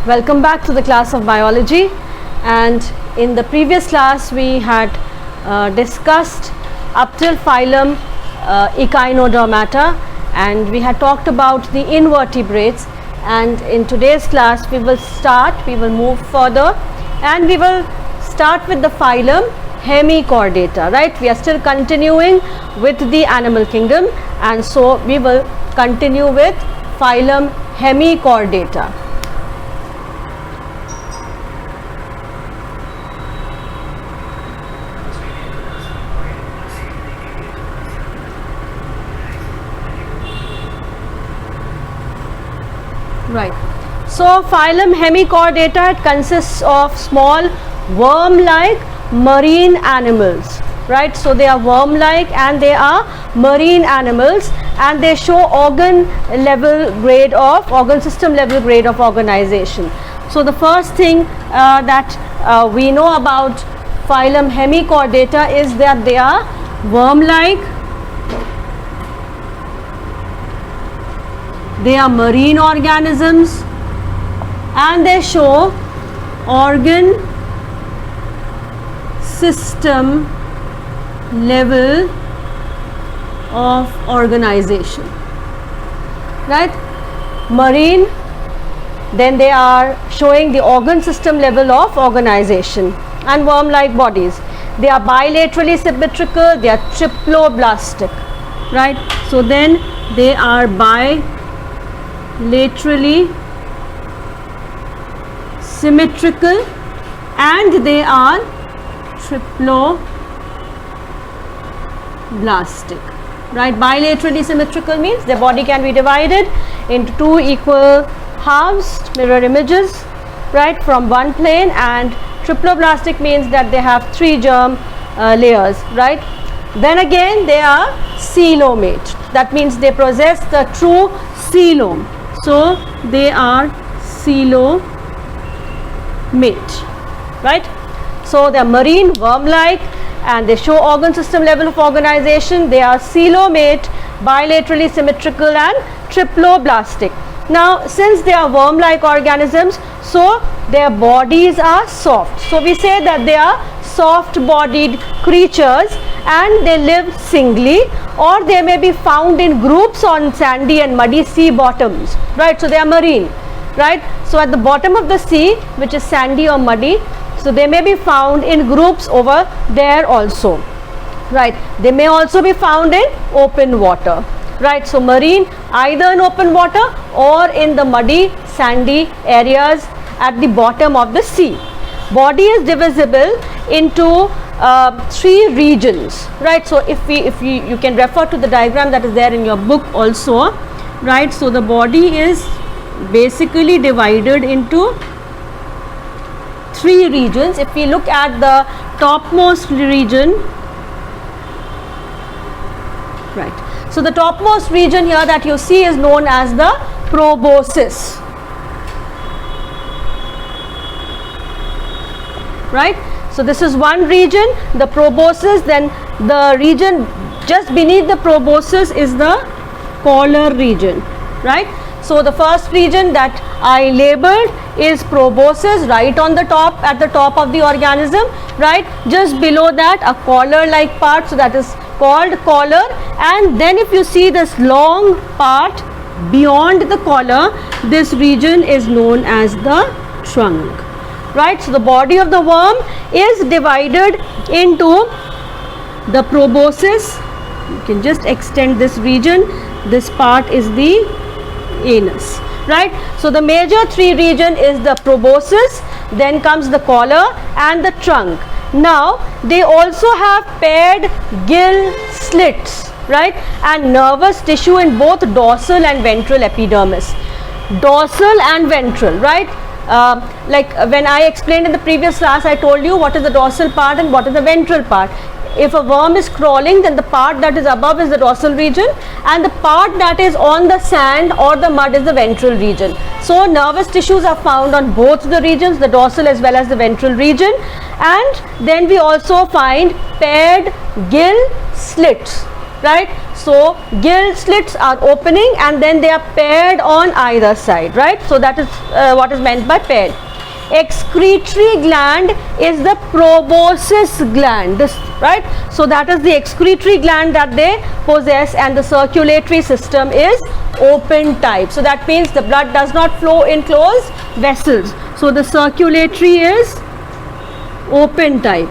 Welcome back to the class of biology, and in the previous class we had discussed up till phylum Echinodermata, and we had talked about the invertebrates, and in today's class we will move further and we will start with the phylum Hemichordata, right? We are still continuing with the animal kingdom, and so we will continue with phylum Hemichordata. Right. So phylum Hemichordata, it consists of small worm-like marine animals, right? So they are worm-like and they are marine animals, and they show organ system level grade of organization. So the first thing that we know about phylum Hemichordata is that they are worm-like, they are marine organisms, and they show organ system level of organization, right? Marine, then they are showing the organ system level of organization, and worm-like bodies. They are bilaterally symmetrical, they are triploblastic, right? So then they are bilaterally symmetrical and they are triploblastic, right? Bilaterally symmetrical means their body can be divided into two equal halves, mirror images, right, from one plane, and triploblastic means that they have three germ layers, right? Then again they are coelomate, that means they possess the true coelom, so they are coelomate, right? So they are marine, worm-like, and they show organ system level of organization. They are coelomate, bilaterally symmetrical and triploblastic. Now since they are worm-like organisms, so their bodies are soft. So we say that they are soft-bodied creatures, and they live singly, or they may be found in groups on sandy and muddy sea bottoms, right? So they are marine, right? So at the bottom of the sea, which is sandy or muddy, so they may be found in groups over there also, right? They may also be found in open water, right? So marine, either in open water or in the muddy sandy areas at the bottom of the sea. Body is divisible into three regions, right? So if you can refer to the diagram that is there in your book also, right? So the body is basically divided into three regions. If we look at the topmost region, right, so the topmost region here that you see is known as the proboscis, right? So this is one region, the proboscis. Then the region just beneath the proboscis is the collar region, right? So the first region that I labeled is proboscis, right on the top, at the top of the organism, right? Just below that a collar-like part, so that is called collar. And then if you see this long part beyond the collar, this region is known as the trunk, right? So the body of the worm is divided into the proboscis. You can just extend this region. This part is the anus, right? So the major three region is the proboscis, then comes the collar and the trunk. Now they also have paired gill slits, right, and nervous tissue in both dorsal and ventral epidermis. Dorsal and ventral, right? Like when I explained in the previous class, I told you what is the dorsal part and what is the ventral part. If a worm is crawling, then the part that is above is the dorsal region, and the part that is on the sand or the mud is the ventral region. So nervous tissues are found on both the regions, the dorsal as well as the ventral region. And then we also find paired gill slits, right? So gill slits are opening and then they are paired on either side, right? So that is what is meant by paired. Excretory gland is the proboscis gland, this, right? So that is the excretory gland that they possess, and the circulatory system is open type. So that means the blood does not flow in closed vessels. So the circulatory is open type.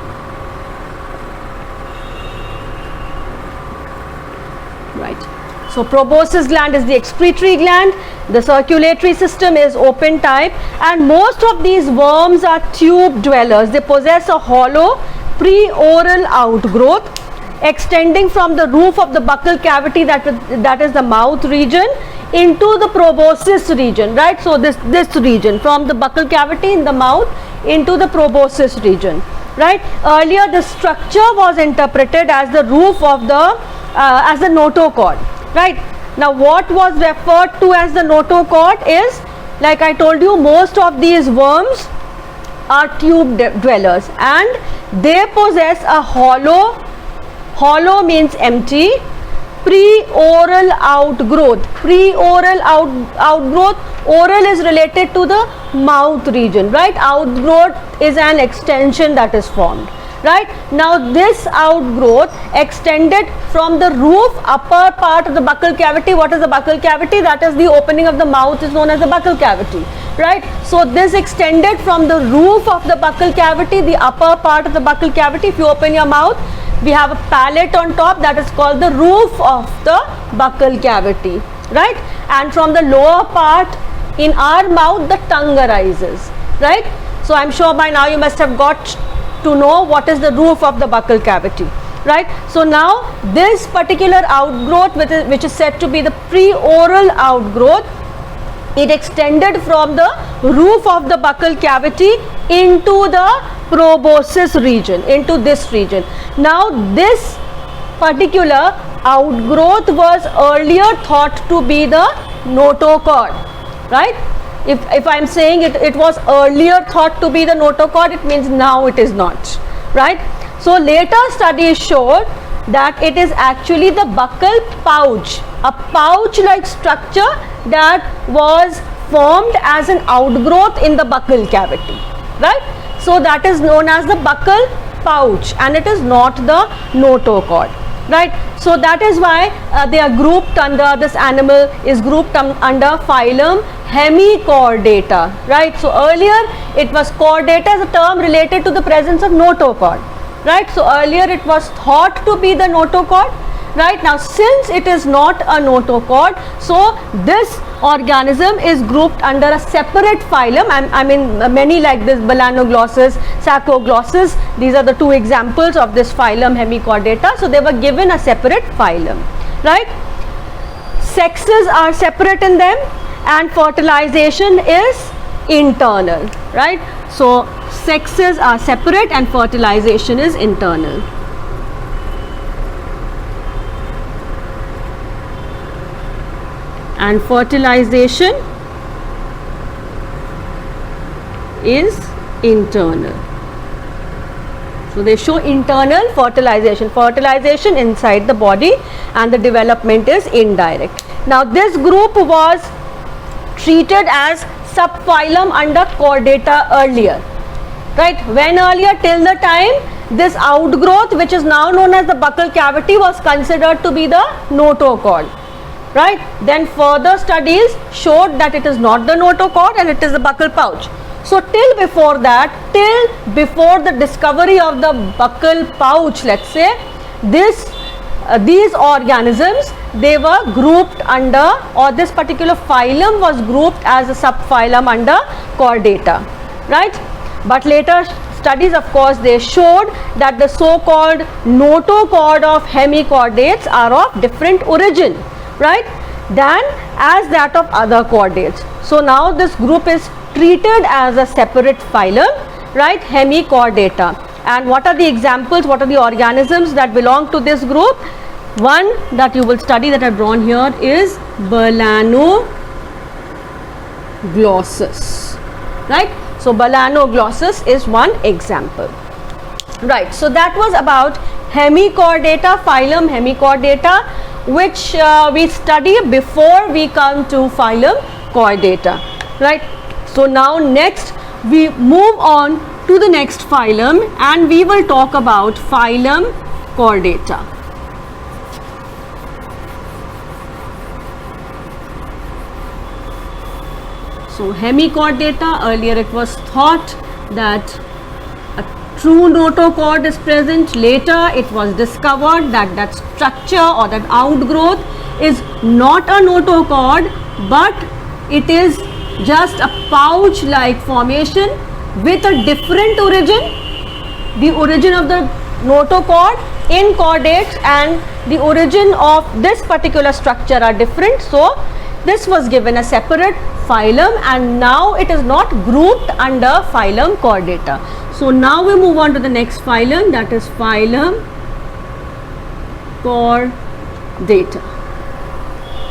Right. So proboscis gland is the excretory gland, the circulatory system is open type, and most of these worms are tube dwellers. They possess a hollow pre-oral outgrowth extending from the roof of the buccal cavity, that is the mouth region, into the proboscis region, right? So this region from the buccal cavity in the mouth into the proboscis region, right? Earlier the structure was interpreted as the roof of the as the notochord, right? Now what was referred to as the notochord is, like I told you, most of these worms are tube dwellers and they possess a hollow means empty, pre-oral outgrowth. Pre-oral outgrowth, oral is related to the mouth region, right? Outgrowth is an extension that is formed, right? Now this outgrowth extended from the roof, upper part of the buccal cavity. What is the buccal cavity? That is the opening of the mouth, is known as the buccal cavity, right? So this extended from the roof of the buccal cavity, the upper part of the buccal cavity. If you open your mouth, we have a palate on top, that is called the roof of the buccal cavity, right? And from the lower part in our mouth, the tongue arises, right? So I'm sure by now you must have got to know what is the roof of the buccal cavity, right? So now this particular outgrowth, which is said to be the pre-oral outgrowth, it extended from the roof of the buccal cavity into the proboscis region, into this region. Now this particular outgrowth was earlier thought to be the notochord, right? If I am saying it was earlier thought to be the notochord, it means now it is not, right? So later studies showed that it is actually the buccal pouch, a pouch-like structure that was formed as an outgrowth in the buccal cavity, right? So that is known as the buccal pouch and it is not the notochord, right? So that is why they are grouped under, this animal is grouped under phylum Hemichordata, right? So earlier it was chordata as a term related to the presence of notochord, right? So earlier it was thought to be the notochord, right? Now since it is not a notochord, so this organism is grouped under a separate phylum. I mean many like this, Balanoglossus, Saccoglossus, these are the two examples of this phylum Hemichordata. So they were given a separate phylum, right? Sexes are separate in them and fertilization is internal, right? So sexes are separate and fertilization is internal. And fertilization is internal. So they show internal fertilization, fertilization inside the body, and the development is indirect. Now this group was treated as subphylum under Chordata earlier, right? When earlier, till the time this outgrowth, which is now known as the buccal cavity, was considered to be the notochord, right? Then further studies showed that it is not the notochord and it is the buccal pouch. So till before that, till before the discovery of the buccal pouch, let's say, these organisms, they were grouped under, or this particular phylum was grouped as a subphylum under Chordata, right? But later studies, of course, they showed that the so-called notochord of hemichordates are of different origin, right, than as that of other chordates. So now this group is treated as a separate phylum, right, Hemichordata. And what are the examples, what are the organisms that belong to this group? One that you will study that I have drawn here is Balanoglossus, right? So Balanoglossus is one example, right? So that was about Hemichordata, phylum Hemichordata, which we study before we come to phylum Chordata, right? So now next we move on to the next phylum and we will talk about phylum Chordata. So Hemichordata, earlier it was thought that a true notochord is present. Later it was discovered that that structure or that outgrowth is not a notochord, but it is just a pouch like formation with a different origin. The origin of the notochord in chordates and the origin of this particular structure are different. So this was given a separate phylum and now it is not grouped under phylum Chordata. So now we move on to the next phylum, that is phylum Chordata,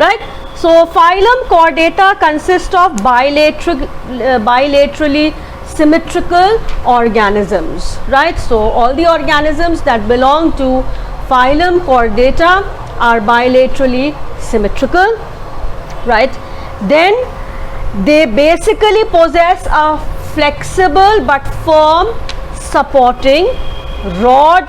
right? So phylum Chordata consists of bilaterally symmetrical organisms, right? So all the organisms that belong to phylum Chordata are bilaterally symmetrical, right? Then they basically possess a flexible but firm supporting rod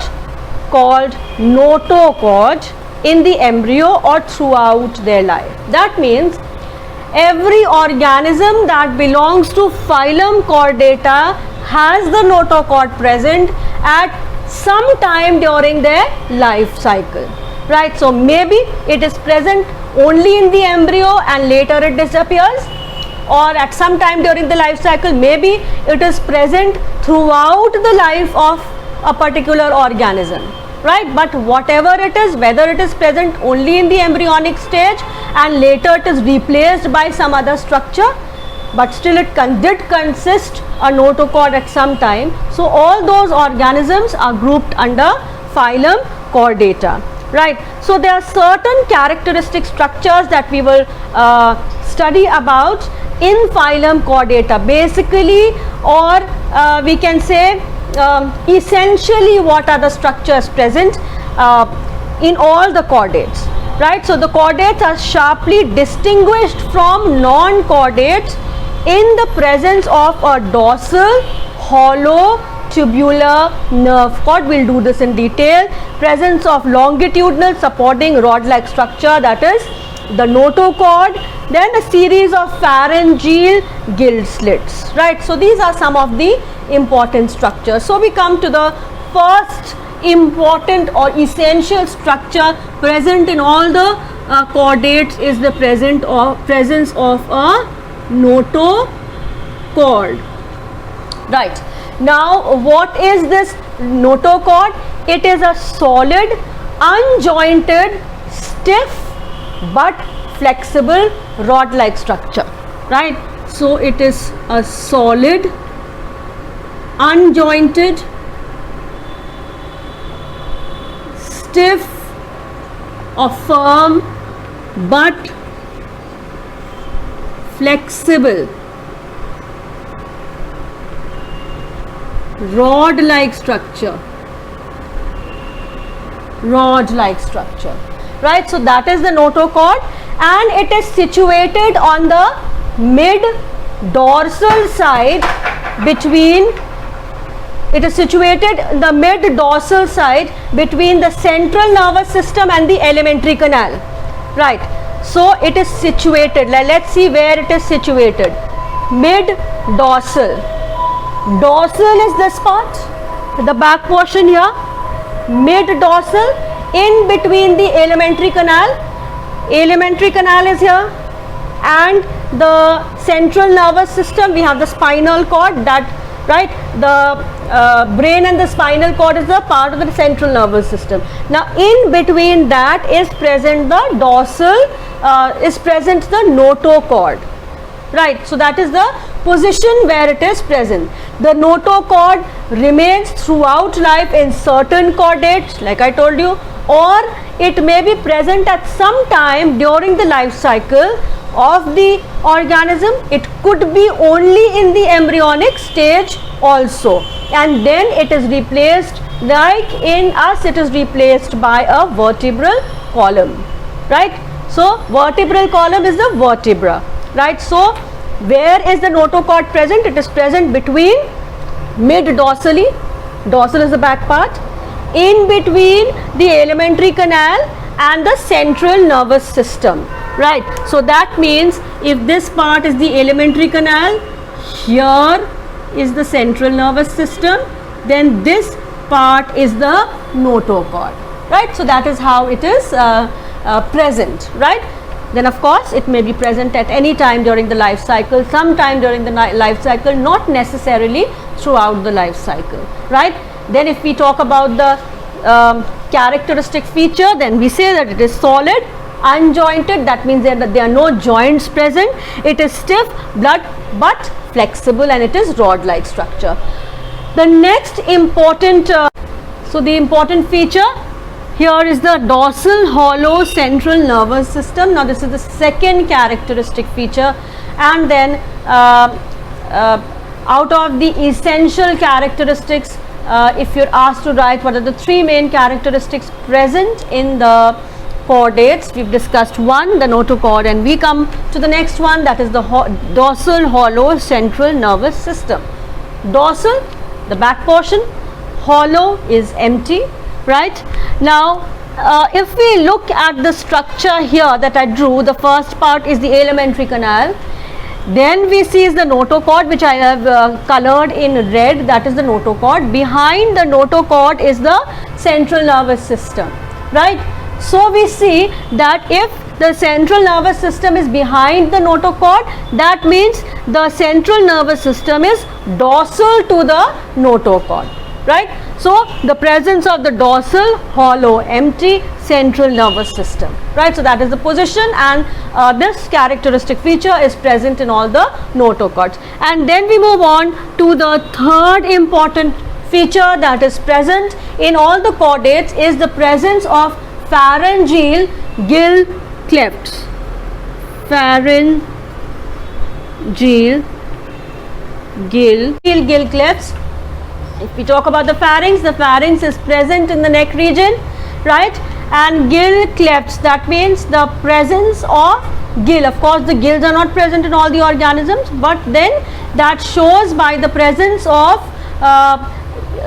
called notochord in the embryo or throughout their life. That means every organism that belongs to phylum Chordata has the notochord present at some time during their life cycle, right? So maybe it is present only in the embryo and later it disappears, or at some time during the life cycle maybe it is present throughout the life of a particular organism, right? But whatever it is, whether it is present only in the embryonic stage and later it is replaced by some other structure, but still it did consist a notochord at some time. So all those organisms are grouped under phylum Chordata, right? So there are certain characteristic structures that we will study about in phylum Chordata, basically, or we can say essentially what are the structures present in all the chordates, right? So the chordates are sharply distinguished from non-chordates in the presence of a dorsal hollow tubular nerve cord. We'll do this in detail. Presence of longitudinal supporting rod-like structure, that is the notochord, then a series of pharyngeal gill slits, right? So these are some of the important structures. So we come to the first important or essential structure present in all the chordates is the presence of a notochord, right? Now what is this notochord? It is a solid, unjointed, stiff but flexible rod-like structure, right? So it is a solid, unjointed, stiff or firm but flexible rod-like structure, right? So that is the notochord and it is situated on the mid dorsal side between the central nervous system and the alimentary canal, right? So it is situated, let's see where it is situated. Mid dorsal. Dorsal is this part, the back portion here. Mid dorsal, in between the alimentary canal. Alimentary canal is here, and the central nervous system, we have the spinal cord, that, right, the brain and the spinal cord is the part of the central nervous system. Now in between that is present the notochord, right? So that is the position where it is present. The notochord remains throughout life in certain chordates, like I told you, or it may be present at some time during the life cycle of the organism. It could be only in the embryonic stage also, and then it is replaced like in us it is replaced by a vertebral column, right? So vertebral column is the vertebra, right? So where is the notochord present? It is present between mid dorsally, dorsal is the back part, in between the alimentary canal and the central nervous system, right? So that means if this part is the alimentary canal, here is the central nervous system, then this part is the notochord, right? So that is how it is present, right? Then of course it may be present at any time during the life cycle, sometime during the life cycle, not necessarily throughout the life cycle, right? Then if we talk about the characteristic feature, then we say that it is solid, unjointed, that means there are no joints present, it is stiff but flexible, and it is rod-like structure. The next important, so the important feature here is the dorsal hollow central nervous system. Now this is the second characteristic feature, and then out of the essential characteristics, if you're asked to write what are the three main characteristics present in the chordates, we've discussed one, the notochord, and we come to the next one, that is the dorsal hollow central nervous system. Dorsal, the back portion, hollow is empty, right? Now if we look at the structure here that I drew, the first part is the alimentary canal, then we see is the notochord, which I have colored in red, that is the notochord. Behind the notochord is the central nervous system, right? So we see that if the central nervous system is behind the notochord, that means the central nervous system is dorsal to the notochord, right? So the presence of the dorsal hollow empty central nervous system, right? So that is the position, and this characteristic feature is present in all the notochords. And then we move on to the third important feature that is present in all the chordates, is the presence of pharyngeal gill clefts. Pharyngeal gill clefts. If we talk about the pharynx is present in the neck region, right? And gill clefts, that means the presence of gill. Of course the gills are not present in all the organisms, but then that shows by the presence of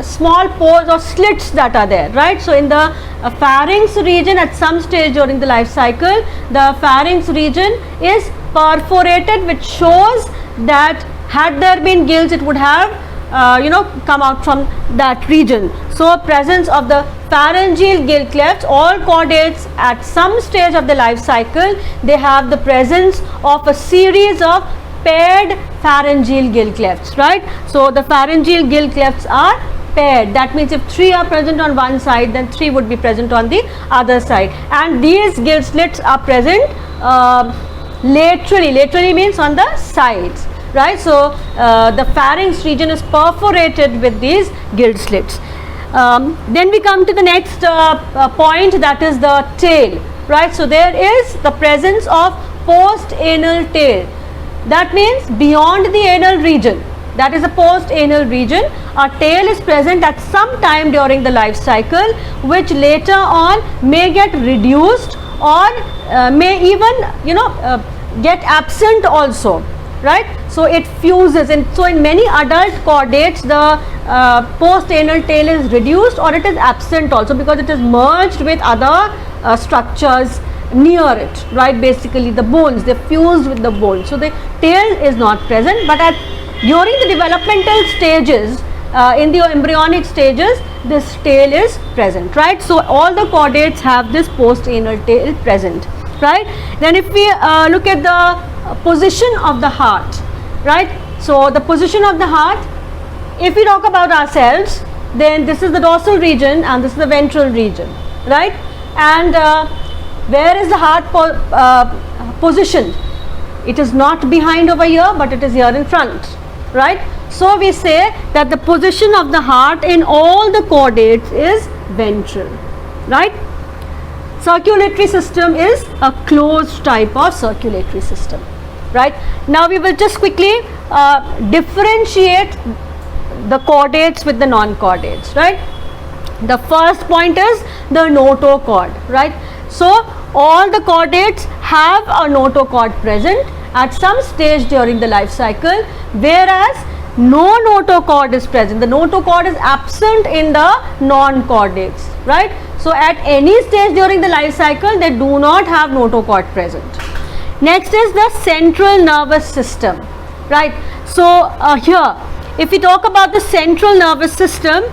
small pores or slits that are there, right? So in the pharynx region, at some stage during the life cycle, the pharynx region is perforated, which shows that had there been gills, it would have come out from that region. So presence of the pharyngeal gill clefts, all chordates at some stage of the life cycle, they have the presence of a series of paired pharyngeal gill clefts, right? So the pharyngeal gill clefts are paired, that means if three are present on one side, then three would be present on the other side, and these gill slits are present laterally means on the sides, right? So the pharynx region is perforated with these gill slits. Then we come to the next point, that is the tail, right? So there is the presence of post-anal tail, that means beyond the anal region, that is a post-anal region, a tail is present at some time during the life cycle, which later on may get reduced or may even get absent also, right? So it fuses, and so in many adult chordates the post-anal tail is reduced or it is absent also, because it is merged with other structures near it, right? Basically the bones, they fused with the bones, so the tail is not present, but during the developmental stages, in the embryonic stages, this tail is present, right? So all the chordates have this post-anal tail present, right? Then if we look at the position of the heart, right? So the position of the heart, if we talk about ourselves, then this is the dorsal region and this is the ventral region, right? And where is the heart positioned? It is not behind over here, but it is here in front, right? So we say that the position of the heart in all the chordates is ventral, right? Circulatory system is a closed type of circulatory system, right? Now we will just quickly differentiate the chordates with the non-chordates, right? The first point is the notochord, right? So all the chordates have a notochord present at some stage during the life cycle, whereas no notochord is present. The notochord is absent in the non-chordates, right? So at any stage during the life cycle, they do not have notochord present. Next is the central nervous system, right? So here, if we talk about the central nervous system,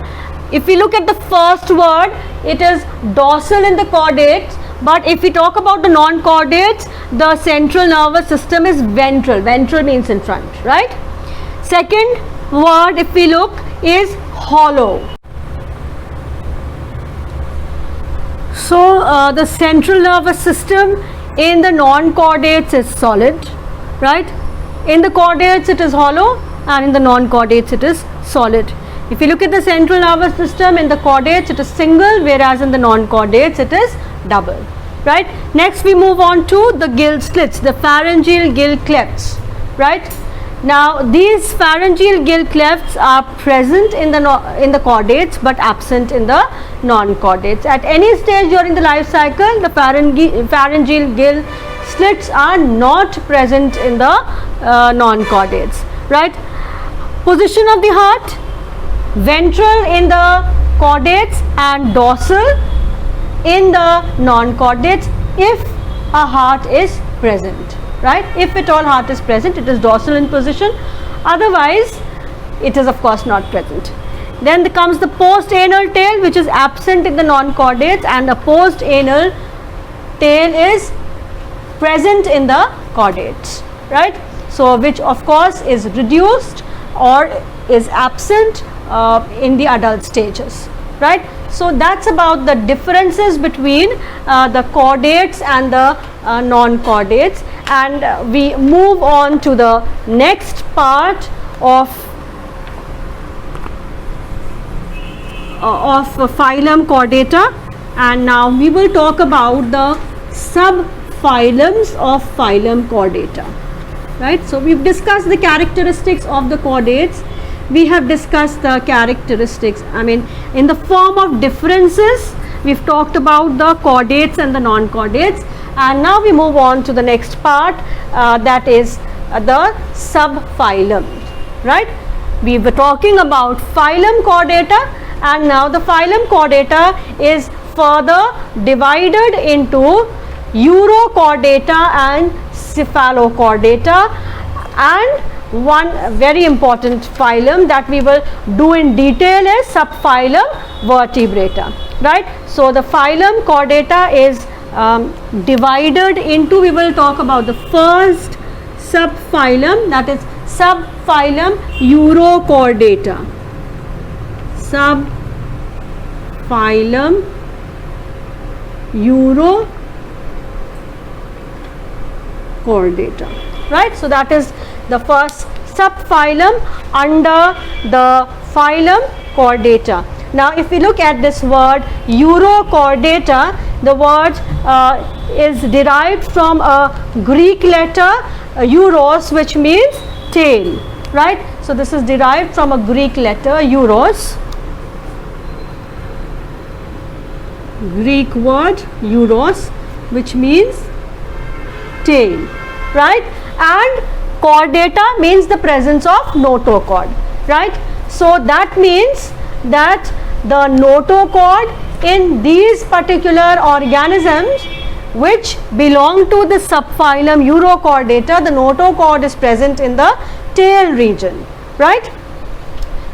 if we look at the first word, it is dorsal in the chordates, but if we talk about the non-chordates, the central nervous system is ventral. Ventral means in front, right? Second word, if we look, is hollow. So the central nervous system in the non-chordates is solid, right? In the chordates it is hollow, and in the non-chordates it is solid. If you look at the central nervous system, in the chordates it is single, whereas in the non-chordates it is double, right? Next we move on to the gill slits, the pharyngeal gill clefts, right? Now these pharyngeal gill clefts are present in the chordates but absent in the non-chordates. At any stage during the life cycle, the pharyngeal gill slits are not present in the non-chordates, right? Position of the heart, ventral in the chordates and dorsal in the non-chordates if a heart is present, right? If at all heart is present, it is dorsal in position, otherwise it is of course not present. Then comes the post-anal tail, which is absent in the non-chordates, and the post-anal tail is present in the chordates, right? So which of course is reduced or is absent in the adult stages, right? So that's about the differences between the chordates and the non-chordates, and we move on to the next part of phylum Chordata, and now we will talk about the subphylums of phylum Chordata, right? So we've discussed the characteristics of the chordates. We have discussed the characteristics, in the form of differences. We've talked about the chordates and the non-chordates, and now we move on to the next part, that is the subphylum, right? We were talking about phylum Chordata, and now the phylum Chordata is further divided into Urochordata and Cephalochordata, and one very important phylum that we will do in detail is subphylum Vertebrata, right? So the phylum Chordata is divided into, we will talk about the first subphylum, that is subphylum Urochordata. Subphylum Urochordata, right? So that is the first subphylum under the phylum Chordata. Now if we look at this word Urochordata, the word is derived from a Greek letter euros, which means tail, right? So this is derived from a Greek letter euros, Greek word euros, which means tail, right? And chordata means the presence of notochord, right? So that means that the notochord in these particular organisms which belong to the subphylum Urochordata, the notochord is present in the tail region, right?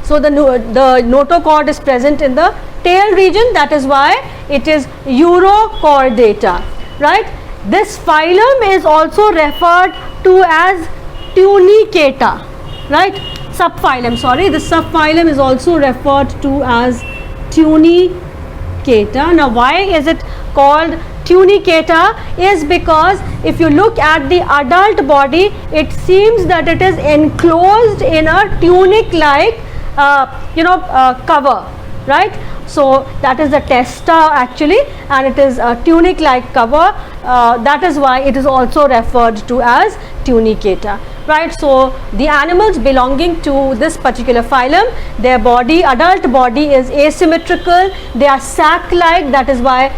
So the notochord is present in the tail region, that is why it is Urochordata, right? This phylum is also referred to as Tunicata, right? Subphylum, sorry, the subphylum is also referred to as Tunicata. Now why is it called Tunicata? Is because if you look at the adult body, it seems that it is enclosed in a tunic like cover, right? So that is the testa actually, and it is a tunic like cover, that is why it is also referred to as tunicata, right? So the animals belonging to this particular phylum, their body, adult body is asymmetrical, they are sac-like, that is why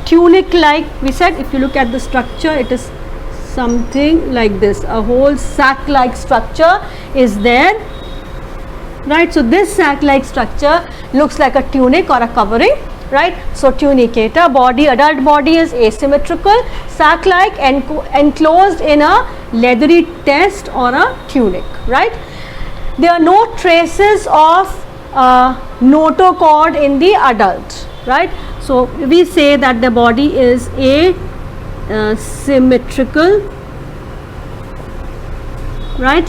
tunic-like. We said if you look at the structure, it is something like this, a whole sac-like structure is there, right? So this sac-like structure looks like a tunic or a covering, right? So tunicata, body, adult body is asymmetrical, sac-like, enclosed in a leathery test or a tunic, right? There are no traces of notochord in the adult, right? So we say that the body is asymmetrical, right?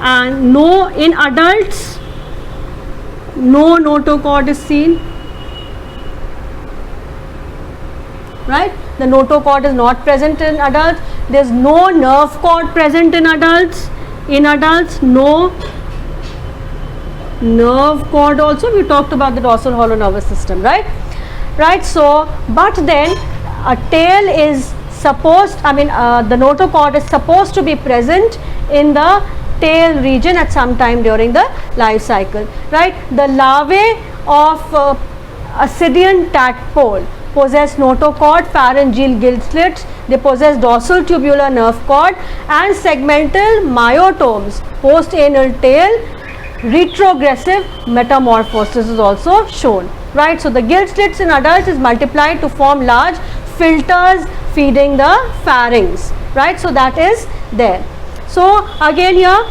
And no, in adults, no notochord is seen, right? The notochord is not present in adults. There is no nerve cord present in adults. In adults, no nerve cord also. We talked about the dorsal hollow nervous system, right? Right. So, but then a tail is supposed, the notochord is supposed to be present in the tail region at some time during the life cycle, right? The larvae of Ascidian tadpole possess notochord, pharyngeal gill slits, they possess dorsal tubular nerve cord and segmental myotomes, post-anal tail, retrogressive metamorphosis is also shown, right? So the gill slits in adults is multiplied to form large filters feeding the pharynx, right? So that is there. So again here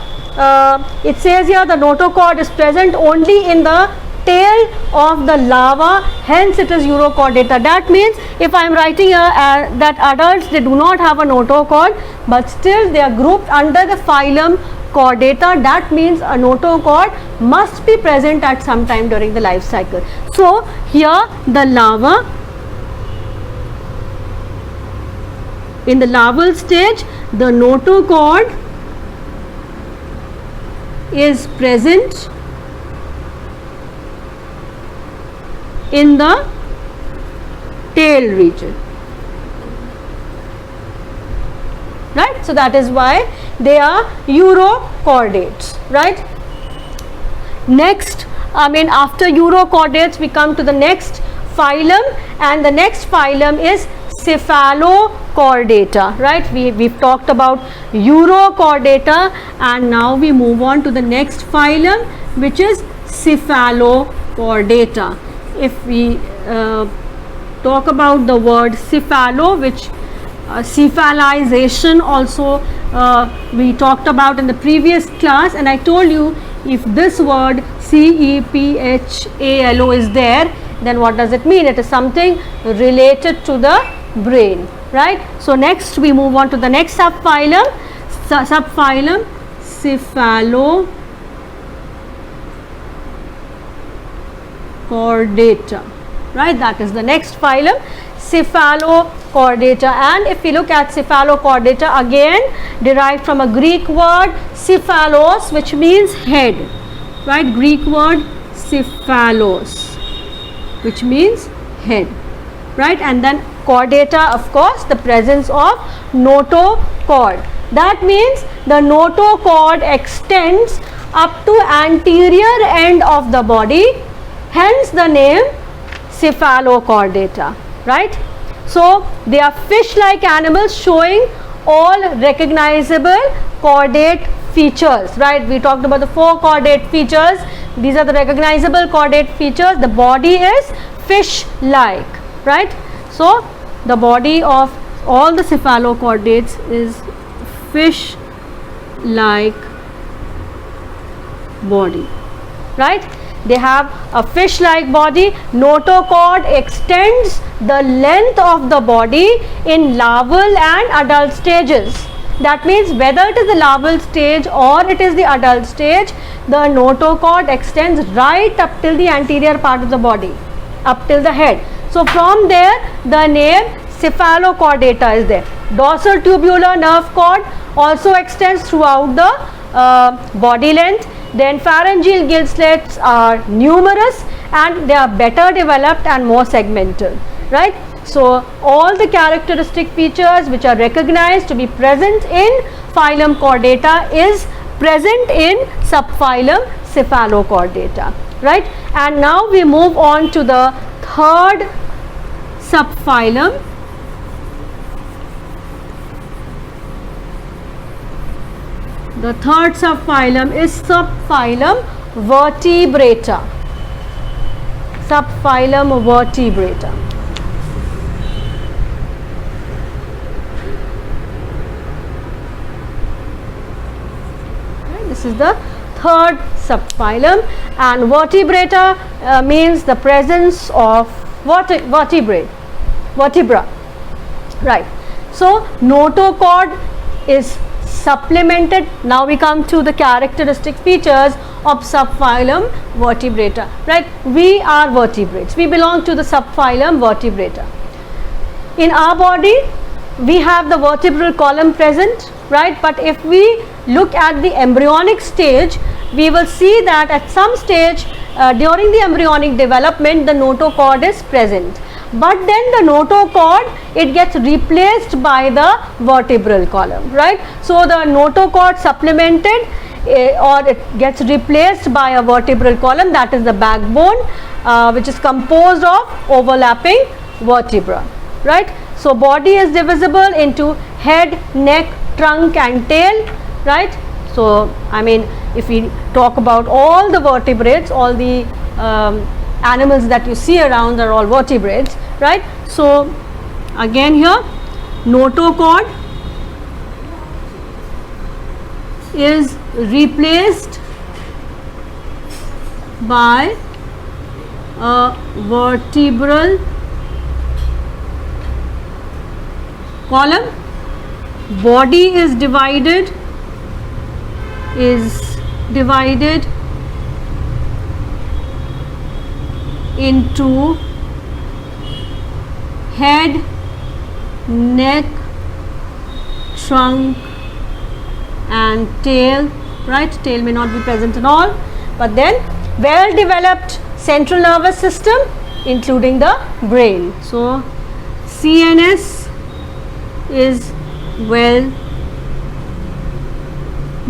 it says here the notochord is present only in the tail of the larva, hence it is urochordata. That means if I am writing here that adults, they do not have a notochord, but still they are grouped under the phylum Chordata, that means a notochord must be present at some time during the life cycle. So here the larva, in the larval stage, the notochord is present in the tail region, right? So that is why they are urochordates, right? Next, after urochordates we come to the next phylum, and the next phylum is Cephalochordata, right? We've talked about urochordata, and now we move on to the next phylum, which is Cephalochordata. If we talk about the word cephalo, which cephalization also we talked about in the previous class, and I told you if this word cephalo is there, then what does it mean? It is something related to the brain, right? So next we move on to the next subphylum, Cephalochordata, right? That is the next phylum, Cephalochordata. And if we look at Cephalochordata, again derived from a Greek word cephalos, which means head, right? Greek word cephalos, which means head, right? And then chordata, of course, the presence of notochord. That means the notochord extends up to anterior end of the body, hence the name Cephalochordata, right? So they are fish-like animals showing all recognizable chordate features, right? We talked about the 4 chordate features. These are the recognizable chordate features. The body is fish-like, right? So the body of all the cephalochordates is fish-like body, right? They have a fish-like body. Notochord extends the length of the body in larval and adult stages. That means whether it is the larval stage or it is the adult stage, the notochord extends right up till the anterior part of the body, up till the head. So from there the name Cephalochordata is there. Dorsal tubular nerve cord also extends throughout the body length. Then pharyngeal gill slits are numerous and they are better developed and more segmental, right? So all the characteristic features which are recognized to be present in subphylum Chordata is present in subphylum Cephalochordata, right? And now we move on to the third subphylum. The third subphylum is subphylum Vertebrata. Subphylum Vertebrata. Okay, this is the third subphylum, and Vertebrata means the presence of vertebra, right? So notochord is supplemented. Now we come to the characteristic features of subphylum Vertebrata, right? We are vertebrates. We belong to the subphylum Vertebrata. In our body, we have the vertebral column present, right? But if we look at the embryonic stage, we will see that at some stage during the embryonic development, the notochord is present. But then the notochord, it gets replaced by the vertebral column, right? So the notochord supplemented or it gets replaced by a vertebral column, that is the backbone, which is composed of overlapping vertebra, right? So body is divisible into head, neck, trunk and tail, right? So I mean, if we talk about all the vertebrates, all the animals that you see around are all vertebrates, right? So again here, notochord is replaced by a vertebral column. Body is divided into head, neck, trunk and tail, right? Tail may not be present at all, but then well developed central nervous system including the brain. So CNS is well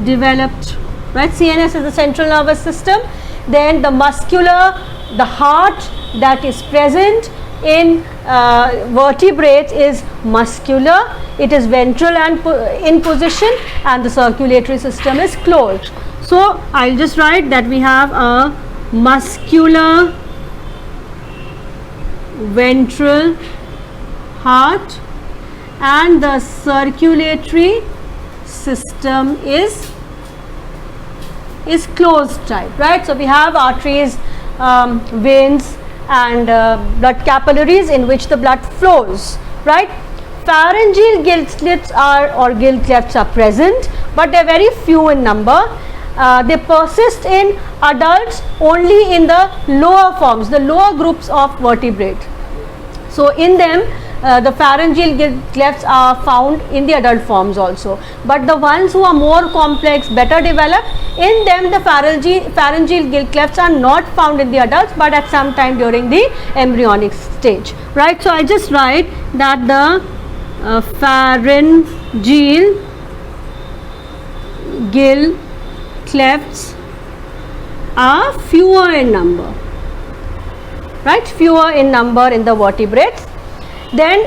developed, right? CNS is the central nervous system. Then the muscular, the heart that is present in vertebrates is muscular, it is ventral and in position, and the circulatory system is closed. So I'll just write that we have a muscular ventral heart and the circulatory system is closed type, right? So we have arteries, veins and blood capillaries in which the blood flows, right? Pharyngeal gill slits or gill clefts are present, but they are very few in number. They persist in adults only in the lower forms, the lower groups of vertebrate. So in them the pharyngeal gill clefts are found in the adult forms also, but the ones who are more complex, better developed, in them the pharyngeal gill clefts are not found in the adults, but at some time during the embryonic stage, right? So I just write that the pharyngeal gill clefts are fewer in number, right? Fewer in number in the vertebrates. Then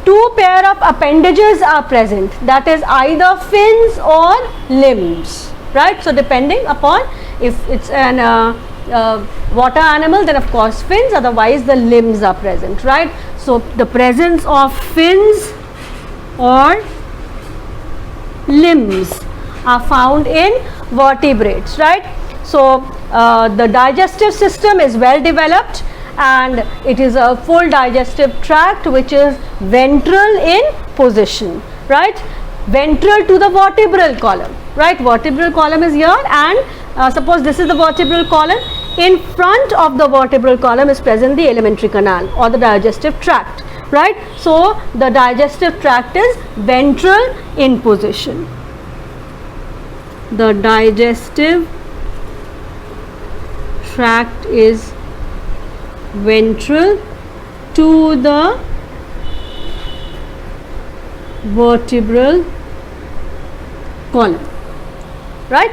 two pair of appendages are present, that is either fins or limbs, right? So depending upon if it's an water animal, then of course fins, otherwise the limbs are present, right? So the presence of fins or limbs are found in vertebrates, right? So the digestive system is well developed and it is a full digestive tract which is ventral in position, right? Ventral to the vertebral column, right? Vertebral column is here, and suppose this is the vertebral column. In front of the vertebral column is present the alimentary canal or the digestive tract, right? So the digestive tract is ventral in position. The digestive tract is ventral to the vertebral column, right?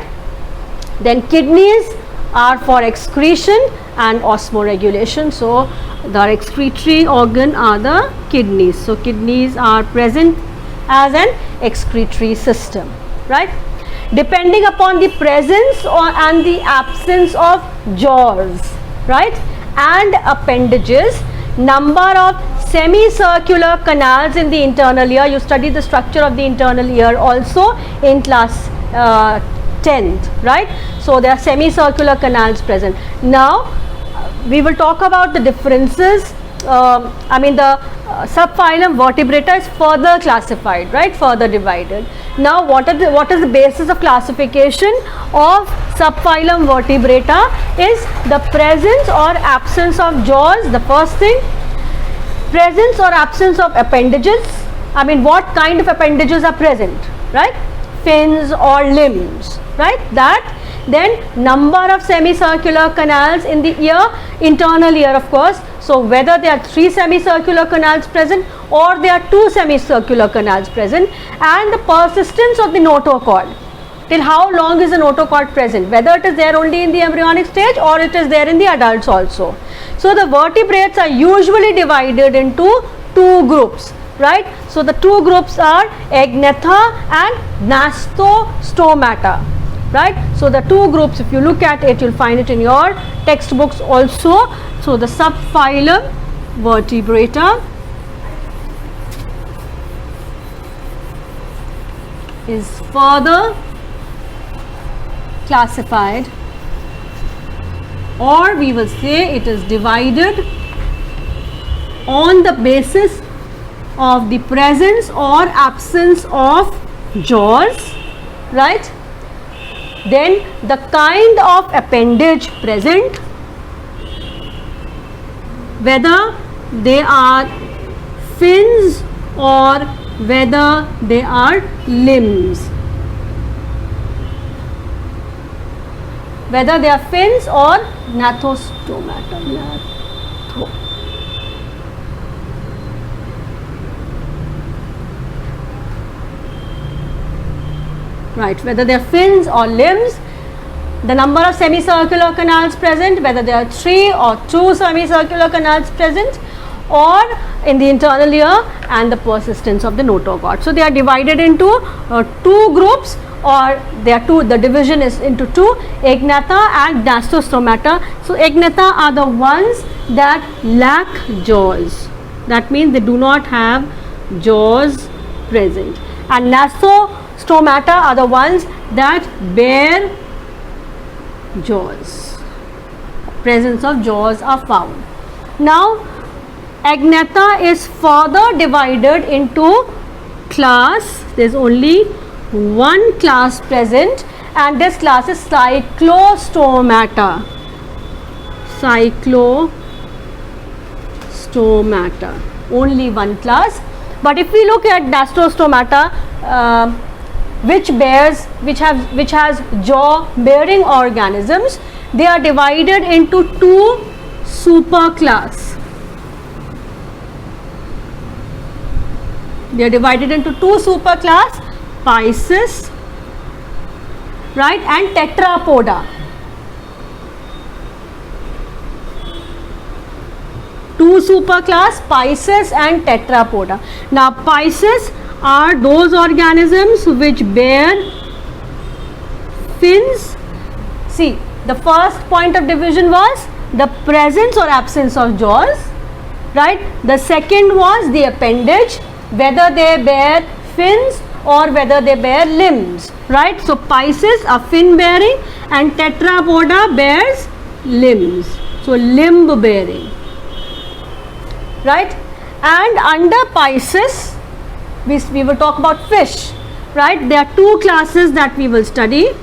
Then kidneys are for excretion and osmoregulation. So the excretory organ are the kidneys. So kidneys are present as an excretory system, right? Depending upon the presence and the absence of jaws, right, and appendages, number of semicircular canals in the internal ear. You study the structure of the internal ear also in class 10th, right? So there are semicircular canals present. Now we will talk about the differences. The subphylum Vertebrata is further classified, right? Further divided. Now what is the basis of classification of subphylum Vertebrata is the presence or absence of jaws. The first thing, presence or absence of appendages. What kind of appendages are present, right? Fins or limbs, right? That. Then number of semicircular canals in the ear, internal ear of course. So whether there are 3 semicircular canals present or there are 2 semicircular canals present, and the persistence of the notochord. Till how long is the notochord present? Whether it is there only in the embryonic stage or it is there in the adults also. So the vertebrates are usually divided into 2 groups, right? So the 2 groups are Agnatha and Gnastostomata, right? So the 2 groups, if you look at it, you'll find it in your textbooks also. So the subphylum Vertebrata is further classified, or we will say it is divided on the basis of the presence or absence of jaws, right? Then the kind of appendage present, whether they are fins or whether they are limbs. Whether they are fins or Gnathostomata. Right, whether they are fins or limbs, the number of semicircular canals present, whether there are 3 or 2 semicircular canals present, or in the internal ear, and the persistence of the notochord. So they are divided into 2 groups, or the division is into 2, Agnatha and Gnastostomata. So Agnatha are the ones that lack jaws. That means they do not have jaws present. And Gnastostomata are the ones that bear jaws. Presence of jaws are found. Now Agnatha is further divided into class. There is only one class present, and this class is Cyclostomata. Cyclostomata, only one class. But if we look at Gnastostomata, which has jaw bearing organisms, they are divided into 2 superclass. They are divided into 2 superclass, Pisces, right, and Tetrapoda. 2 superclass, Pisces and Tetrapoda. Now Pisces are those organisms which bear fins. See, the first point of division was the presence or absence of jaws, right? The second was the appendage, whether they bear fins or whether they bear limbs, right? So Pisces are fin bearing and Tetrapoda bears limbs, so limb bearing, right? And under Pisces we will talk about fish, right? There are 2 classes that we will study,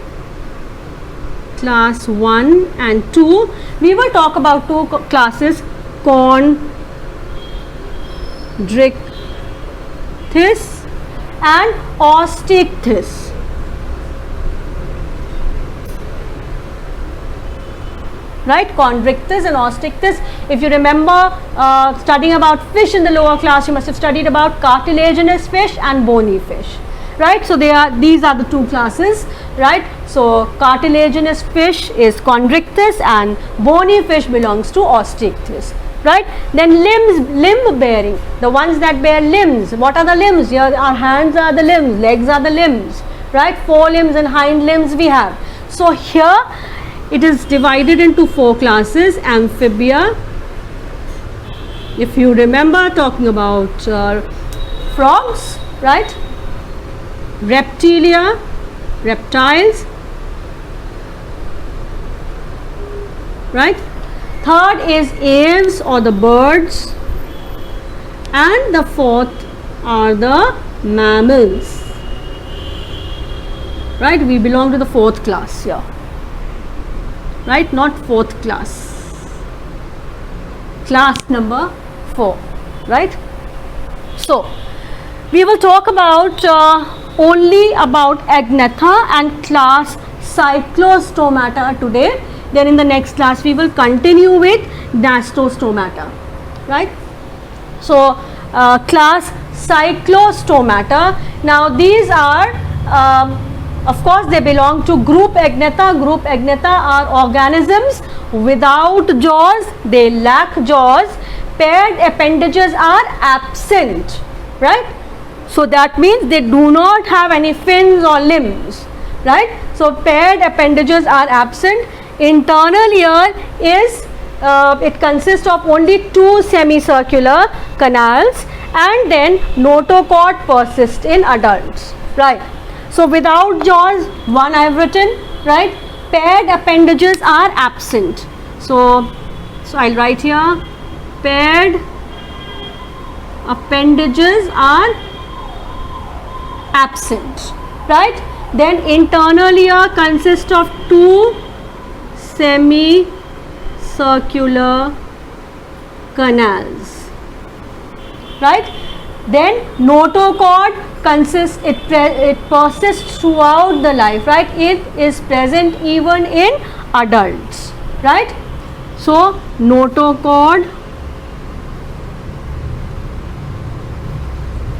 class 1 and 2. We will talk about 2 classes, Chondrichthyes and Osteichthyes. Right, Chondrichthyes and Osteichthyes. If you remember studying about fish in the lower class, you must have studied about cartilaginous fish and bony fish. right? So these are the two classes, right? So cartilaginous fish is chondrichthyes and bony fish belongs to osteichthyes, right? Then limb bearing, the ones that bear limbs. What are the limbs? Here our hands are the limbs, legs are the limbs, right? Forelimbs and hind limbs we have. So here it is divided into 4 classes. Amphibia, if you remember talking about frogs, right? Reptilia, reptiles, right? Third is aves or the birds, and the fourth are the mammals, right? We belong to the 4th class here, right? Not 4th class, class number 4, right? So we will talk about only about Agnatha and class Cyclostomata today. Then in the next class we will continue with Dashtostomata, right? So class Cyclostomata. Now these are of course they belong to group Agnatha. Group Agnatha are organisms without jaws, they lack jaws, paired appendages are absent, right? So that means they do not have any fins or limbs, right? So paired appendages are absent. Internal ear is it consists of only 2 semicircular canals, and then notochord persists in adults, right? So without jaws, 1 I have written, right? Paired appendages are absent. So I'll write here, paired appendages are absent, right? Then internal ear consists of 2 semicircular canals, right? Then notochord consists, it persists throughout the life, right? It is present even in adults, right? So notochord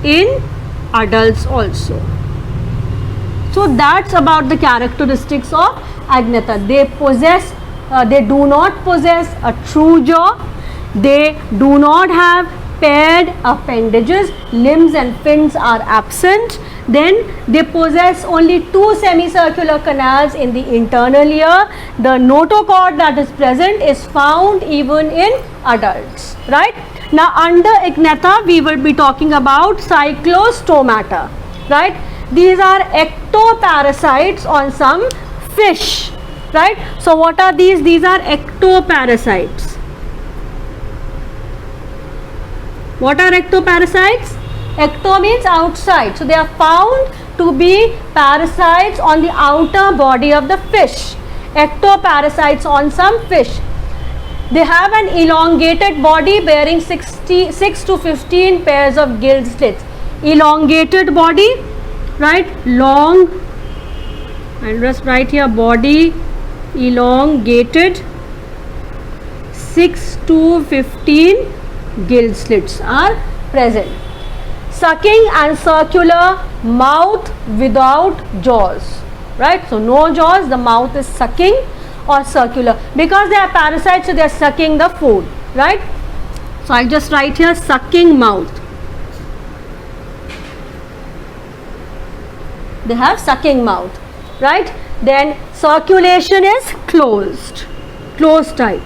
in adults also. So that's about the characteristics of Agnatha. They do not possess a true jaw, they do not have paired appendages, limbs and fins are absent. Then they possess only 2 semicircular canals in the internal ear. The notochord that is present is found even in adults, right? Now under Agnatha we will be talking about Cyclostomata, right? These are ectoparasites on some fish, right? So what are these? These are ectoparasites. What are ectoparasites? Ecto means outside. So they are found to be parasites on the outer body of the fish. Ectoparasites on some fish. They have an elongated body bearing 6 to 15 pairs of gill slits. Elongated body, right? Long, I'll just write here body elongated, 6 to 15 gill slits are present. Sucking and circular mouth without jaws, right? So no jaws, the mouth is sucking or circular. Because they are parasites, so they are sucking the food, right? So I'll just write here sucking mouth. They have sucking mouth, right? Then circulation is closed type.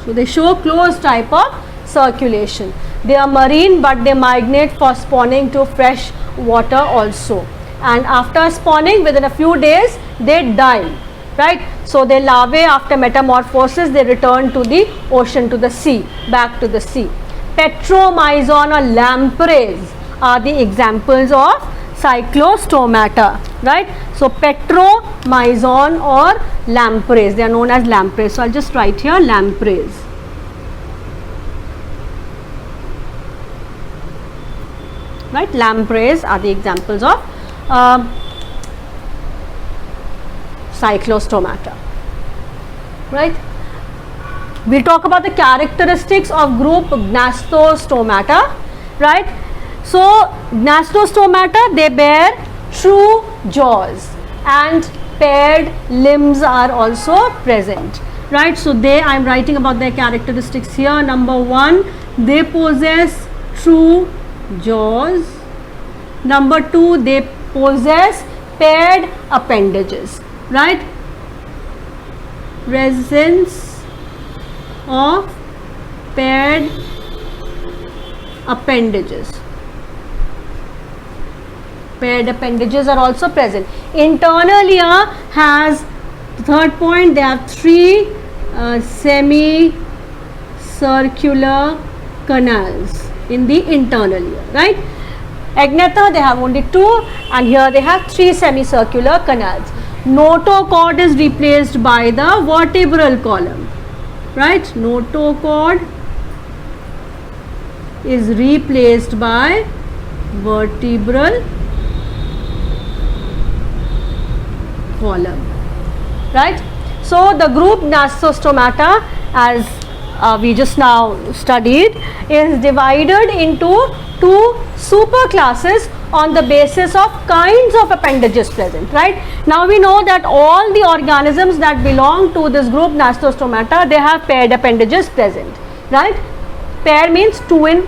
So they show closed type of circulation. They are marine, but they migrate for spawning to fresh water also. And after spawning, within a few days, they die, right? So their larvae, after metamorphosis, they return to the ocean, to the sea, back to the sea. Petromyzon or lampreys are the examples of Cyclostomata, right? So petromyzon or lampreys, they are known as lampreys. So I'll just write here lampreys. Right, lampreys are the examples of Cyclostomata, right? We'll talk about the characteristics of group Gnastostomata, right? So Gnastostomata, they bear true jaws and paired limbs are also present, right? So I am writing about their characteristics here. Number 1, they possess true jaws. Number 2, they possess paired appendages, right? Presence of paired appendages. Paired appendages are also present. Internal ear has, third point, they have 3 semicircular canals in the internal ear, right? Agnatha, they have only 2, and here they have 3 semicircular canals. Notochord is replaced by the vertebral column, right? Notochord is replaced by vertebral column, right? So the group Gnastostomata, as we just now studied, is divided into 2 superclasses on the basis of kinds of appendages present, right? Now we know that all the organisms that belong to this group Gnastostomata, they have paired appendages present, right? Pair means 2 in,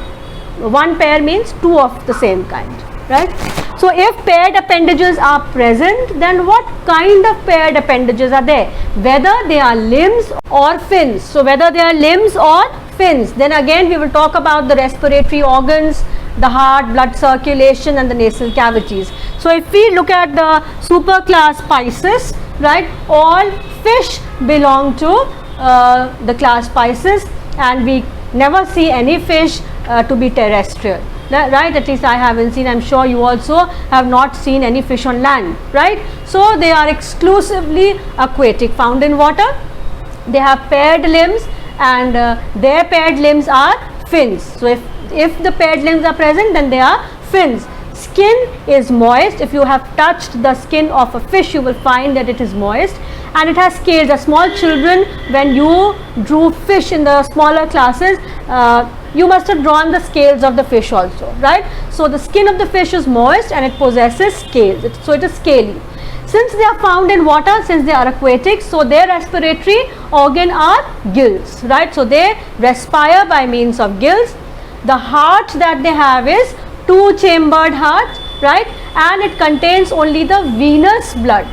1 pair means 2 of the same kind, right? So if paired appendages are present, then what kind of paired appendages are there? Whether they are limbs or fins. So whether they are limbs or fins, then again we will talk about the respiratory organs, the heart, blood circulation and the nasal cavities. So if we look at the superclass Pisces, right, all fish belong to the class Pisces, and we never see any fish to be terrestrial, right? At least I haven't seen. I'm sure you also have not seen any fish on land, right? So they are exclusively aquatic, found in water. They have paired limbs, and their paired limbs are fins. So if the paired limbs are present, then they are fins. Skin is moist. If you have touched the skin of a fish, you will find that it is moist, and it has scales. As small children, when you drew fish in the smaller classes, you must have drawn the scales of the fish also, right? So the skin of the fish is moist and it possesses scales, so it is scaly. Since they are found in water, since they are aquatic, so their respiratory organ are gills, right? So they respire by means of gills. The heart that they have is 2-chambered heart, right? And it contains only the venous blood.